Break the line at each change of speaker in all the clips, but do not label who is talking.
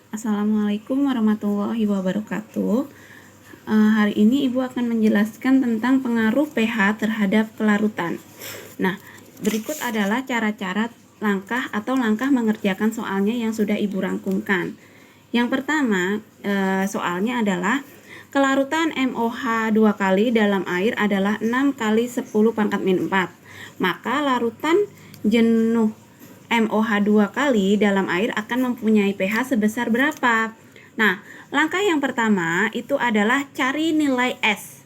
Assalamualaikum warahmatullahi wabarakatuh. Hari ini Ibu akan menjelaskan tentang pengaruh pH terhadap kelarutan. Nah, berikut adalah cara-cara langkah mengerjakan soalnya yang sudah Ibu rangkumkan. Yang pertama, soalnya adalah kelarutan MOH 2 kali dalam air adalah 6 kali 10 pangkat min 4. Maka larutan jenuh MOH 2 kali dalam air akan mempunyai pH sebesar berapa? Nah, langkah yang pertama itu adalah cari nilai S.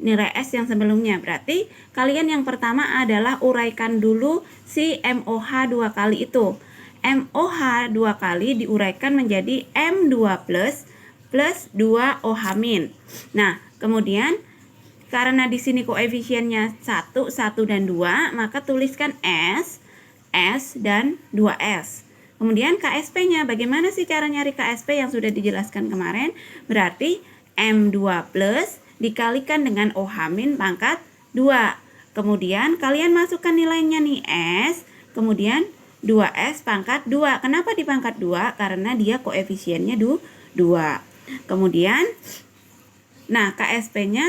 Nilai S yang sebelumnya. Berarti kalian yang pertama adalah uraikan dulu si MOH 2 kali itu. MOH 2 kali diuraikan menjadi M2 plus 2 OH min. Nah, kemudian karena di sini koefisiennya 1, 1 dan 2, maka tuliskan S, dan 2S. Kemudian KSP-nya, bagaimana sih cara nyari KSP yang sudah dijelaskan kemarin? Berarti M2 plus dikalikan dengan OH min pangkat 2. Kemudian kalian masukkan nilainya nih S, kemudian 2S pangkat 2. Kenapa di pangkat 2? Karena dia koefisiennya 2. Kemudian, nah KSP-nya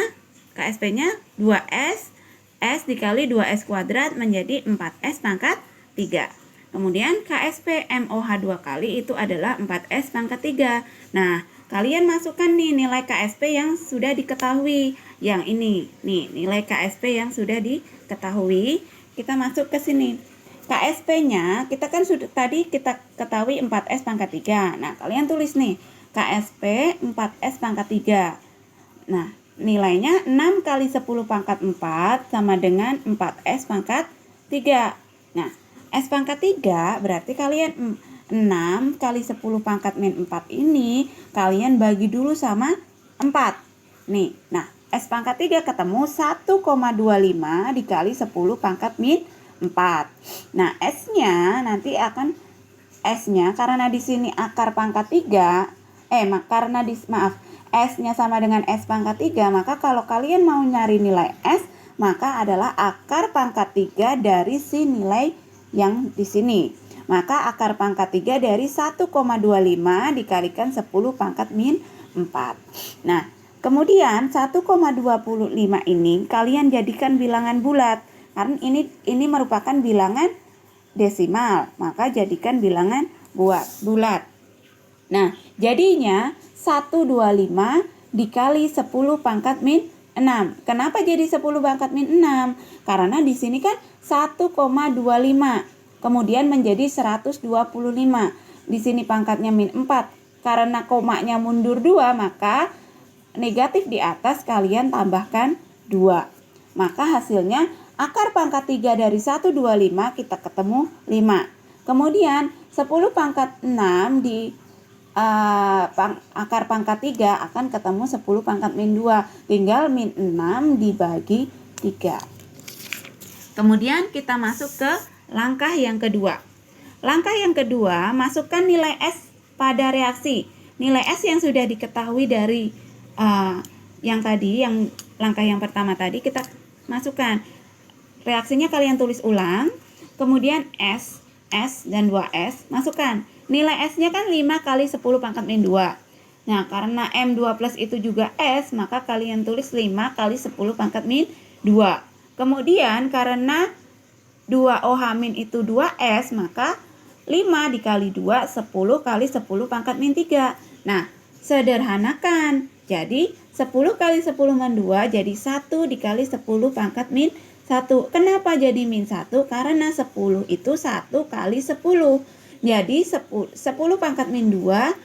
2S, S dikali 2S kuadrat menjadi 4S pangkat 3. Kemudian KSP MOH 2 kali itu adalah 4S pangkat 3. Nah, kalian masukkan nih nilai KSP yang sudah diketahui. Yang ini, nih nilai KSP yang sudah diketahui. Kita masuk ke sini. KSP-nya kita kan sudah tadi kita ketahui 4S pangkat 3. Nah, kalian tulis nih KSP 4S pangkat 3. Nah, nilainya 6 kali 10 pangkat 4 sama dengan 4S pangkat 3. Nah, S pangkat 3 berarti kalian 6 kali 10 pangkat min 4 ini kalian bagi dulu sama 4. Nih, nah S pangkat 3 ketemu 1,25 dikali 10 pangkat min 4. Nah, S-nya nanti akan S-nya karena di sini akar pangkat 3, S-nya sama dengan S pangkat 3, maka kalau kalian mau nyari nilai S, maka adalah akar pangkat 3 dari si nilai yang di sini. Maka akar pangkat 3 dari 1,25 dikalikan 10 pangkat min 4. Nah, kemudian 1,25 ini kalian jadikan bilangan bulat. Karena ini merupakan bilangan desimal, maka jadikan bilangan bulat. Nah, jadinya 125 dikali 10 pangkat min 6. Kenapa jadi 10 pangkat min 6? Karena di sini kan 1,25. Kemudian menjadi 125. Di sini pangkatnya min 4. Karena komanya mundur 2, maka negatif di atas kalian tambahkan 2. Maka hasilnya akar pangkat 3 dari 125 kita ketemu 5. Kemudian 10 pangkat 6 di akar pangkat 3 akan ketemu 10 pangkat min 2. Tinggal min 6 dibagi 3. Kemudian kita masuk ke langkah yang kedua. Langkah yang kedua, masukkan nilai S pada reaksi. Nilai S yang sudah diketahui dari yang tadi, yang langkah yang pertama tadi kita masukkan. Reaksinya kalian tulis ulang. Kemudian S dan 2S masukkan. Nilai S-nya kan 5 kali 10 pangkat min 2. Nah, karena M2 plus itu juga S, maka kalian tulis 5 kali 10 pangkat min 2. Kemudian karena 2 OH min itu 2S, maka 5 dikali 2, 10 kali 10 pangkat min 3. Nah, sederhanakan. Jadi, 10 kali 10 min 2 jadi 1 dikali 10 pangkat min 1. Kenapa jadi min 1? Karena 10 itu 1 kali 10. Jadi 10 pangkat min 2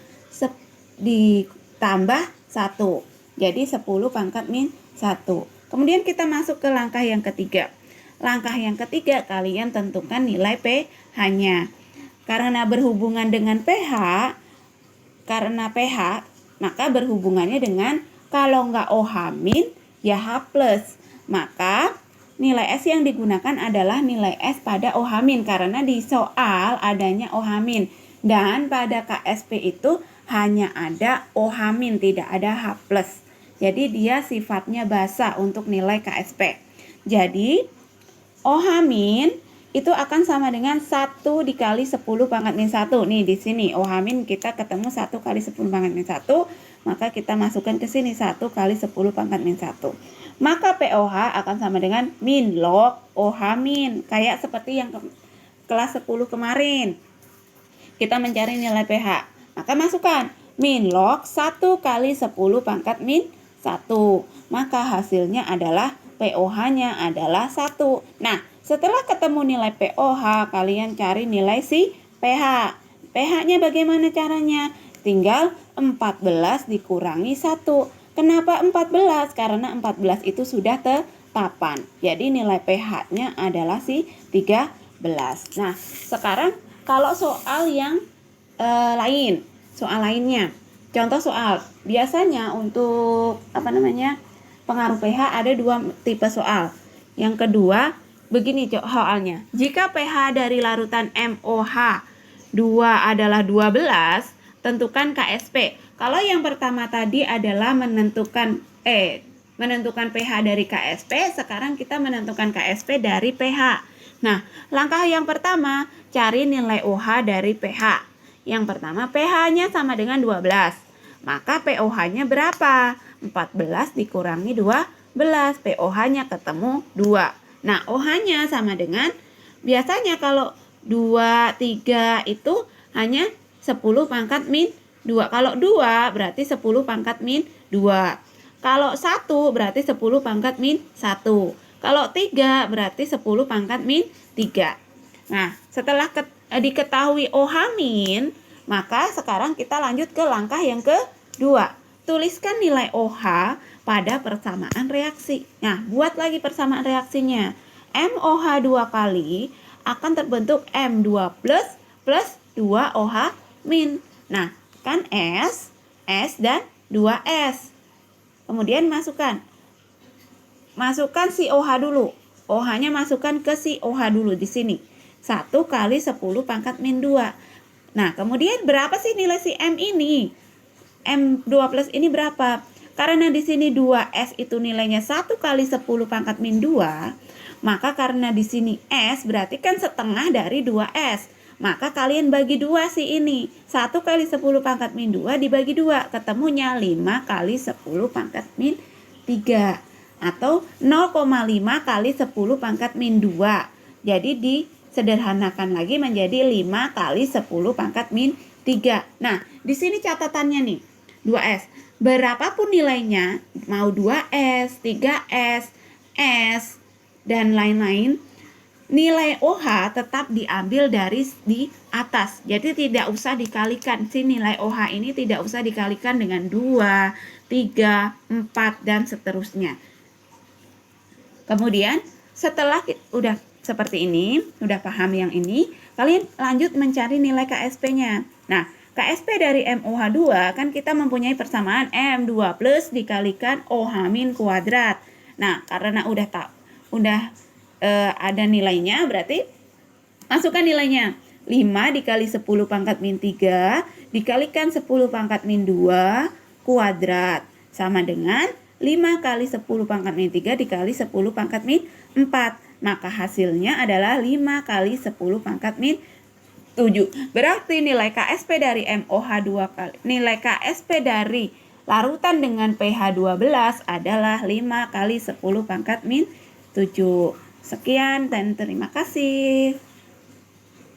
ditambah 1. Jadi 10 pangkat min 1. Kemudian kita masuk ke langkah yang ketiga. Langkah yang ketiga kalian tentukan nilai pH-nya. Karena berhubungan dengan pH, maka berhubungannya dengan kalau nggak OH min ya H+. Maka nilai S yang digunakan adalah nilai S pada OH min karena di soal adanya OH min dan pada KSP itu hanya ada OH min, tidak ada H+. Jadi dia sifatnya basa untuk nilai KSP. Jadi OH min itu akan sama dengan 1 dikali 10 pangkat min 1. Nih di sini OH min kita ketemu 1 kali 10 pangkat min 1, maka kita masukkan ke sini 1 kali 10 pangkat min 1. Maka POH akan sama dengan min log OH min. Kayak seperti yang kelas 10 kemarin. Kita mencari nilai pH. Maka masukkan min log 1 kali 10 pangkat min 1. Maka hasilnya adalah POH-nya adalah 1. Nah, setelah ketemu nilai POH, kalian cari nilai si pH. pH-nya bagaimana caranya? Tinggal 14 dikurangi 1. Kenapa 14? Karena 14 itu sudah tetapan. Jadi nilai pH-nya adalah si 13. Nah, sekarang kalau soal yang lain, soal lainnya. Contoh soal, biasanya untuk pengaruh pH ada 2 tipe soal. Yang kedua, begini soalnya. Jika pH dari larutan MOH 2 adalah 12, tentukan KSP. Kalau yang pertama tadi adalah menentukan pH dari KSP, sekarang kita menentukan KSP dari pH. Nah, langkah yang pertama, cari nilai OH dari pH. Yang pertama, pH-nya sama dengan 12. Maka POH-nya berapa? 14 dikurangi 12. POH-nya ketemu 2. Nah, OH-nya sama dengan, biasanya kalau 2, 3 itu hanya 10 pangkat min 2. Kalau 2 berarti 10 pangkat min 2. Kalau 1 berarti 10 pangkat min 1. Kalau 3 berarti 10 pangkat min 3. Nah, setelah diketahui OH min, maka sekarang kita lanjut ke langkah yang kedua. Tuliskan nilai OH pada persamaan reaksi. Nah, buat lagi persamaan reaksinya. MOH 2 kali akan terbentuk M2 plus 2 OH min. Nah, kan S, dan 2S. Kemudian masukkan si OH dulu. OH-nya masukkan ke si OH dulu di sini. 1 kali 10 pangkat min 2. Nah, kemudian berapa sih nilai si M ini? M2 plus ini berapa? Karena di sini 2S itu nilainya 1 kali 10 pangkat min 2, maka karena di sini S berarti kan setengah dari 2S. Maka kalian bagi 2 sih ini. 1 kali 10 pangkat min 2 dibagi 2. Ketemunya 5 kali 10 pangkat min 3. Atau 0,5 kali 10 pangkat min 2. Jadi disederhanakan lagi menjadi 5 kali 10 pangkat min 3. Nah, di sini catatannya nih. 2S. Berapapun nilainya, mau 2S, 3S, S, dan lain-lain, nilai OH tetap diambil dari di atas. Jadi tidak usah dikalikan. Si nilai OH ini tidak usah dikalikan dengan 2, 3, 4, dan seterusnya. Kemudian setelah udah seperti ini, udah paham yang ini, kalian lanjut mencari nilai KSP-nya. Nah, KSP dari MOH 2 kan kita mempunyai persamaan M2 plus dikalikan OH min kuadrat. Nah, karena udah ada nilainya, berarti masukkan nilainya. 5 dikali 10 pangkat min 3 dikalikan 10 pangkat min 2 kuadrat sama dengan 5 kali 10 pangkat min 3 dikali 10 pangkat min 4. Maka hasilnya adalah 5 kali 10 pangkat min 7. Berarti nilai KSP dari MOH 2 kali nilai KSP dari larutan dengan pH 12 adalah 5 kali 10 pangkat min 7. Sekian dan terima kasih.